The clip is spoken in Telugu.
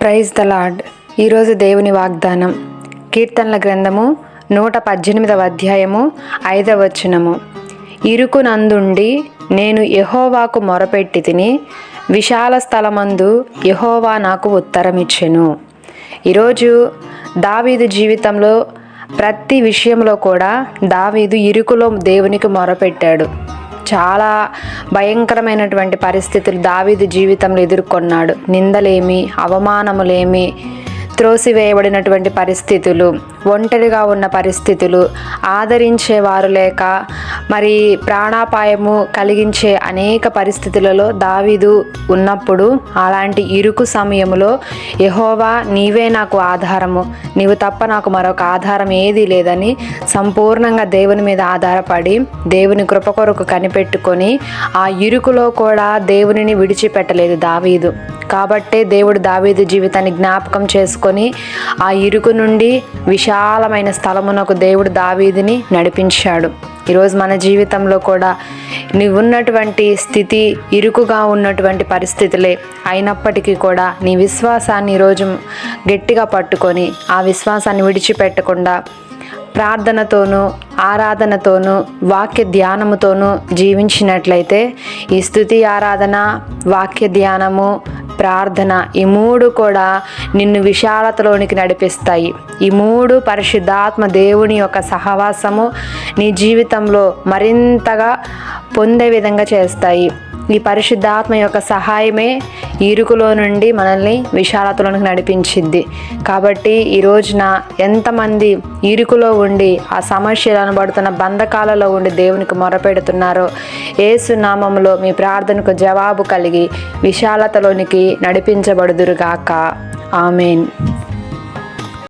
Praise the lord. ఈరోజు దేవుని వాగ్దానం కీర్తనల గ్రంథము 118వ అధ్యాయము 5వ వచనము. ఇరుకునందుండి నేను యెహోవాకు మొరపెట్టి తిని, విశాల స్థలమందు యెహోవా నాకు ఉత్తరమిచ్చెను. ఈరోజు దావీదు జీవితంలో ప్రతి విషయంలో కూడా దావీదు ఇరుకులో దేవునికి మొరపెట్టాడు. చాలా భయంకరమైనటువంటి పరిస్థితులు దావీదు జీవితంలో ఎదుర్కొన్నాడు. నిందలేమి, అవమానములేమి, త్రోసివేయబడినటువంటి పరిస్థితులు, ఒంటరిగా ఉన్న పరిస్థితులు, ఆదరించేవారు లేక మరి ప్రాణాపాయము కలిగించే అనేక పరిస్థితులలో దావీదు ఉన్నప్పుడు, అలాంటి ఇరుకు సమయంలో యెహోవా నీవే నాకు ఆధారము, నీవు తప్ప నాకు మరొక ఆధారం ఏదీ లేదని సంపూర్ణంగా దేవుని మీద ఆధారపడి దేవుని కృప కొరకు కనిపెట్టుకొని ఆ ఇరుకులో కూడా దేవునిని విడిచిపెట్టలేదు దావీదు. కాబట్టే దేవుడు దావీదు జీవితాన్ని జ్ఞాపకం చేసుకొని ఆ ఇరుకు నుండి విశాలమైన స్థలమునకు దేవుడు దావీదుని నడిపించాడు. ఈరోజు మన జీవితంలో కూడా నీవున్నటువంటి స్థితి ఇరుకుగా ఉన్నటువంటి పరిస్థితులే అయినప్పటికీ కూడా నీ విశ్వాసాన్ని ఈరోజు గట్టిగా పట్టుకొని ఆ విశ్వాసాన్ని విడిచిపెట్టకుండా ప్రార్థనతోనూ, ఆరాధనతోనూ, వాక్య ధ్యానముతోనూ జీవించినట్లయితే ఈ స్తుతి, ఆరాధన, వాక్య ధ్యానము, ప్రార్థన ఈ మూడు కూడా నిన్ను విశాలతలోనికి నడిపిస్తాయి. ఈ మూడు పరిశుద్ధాత్మ దేవుని యొక్క సహవాసము నీ జీవితంలో మరింతగా పొందే విధంగా చేస్తాయి. ఈ పరిశుద్ధాత్మ యొక్క సహాయమే ఇరుకులో నుండి మనల్ని విశాలతలోనికి నడిపించిద్ది. కాబట్టి ఈ రోజున ఎంతమంది ఇరుకులో ఉండి ఆ సమస్యలు అనబడుతున్న బంధకాలలో ఉండి దేవునికి మొరపెడుతున్నారో, యేసు నామములో మీ ప్రార్థనకు జవాబు కలిగి విశాలతలోనికి నడిపించబడుదురుగాక. ఆమేన్.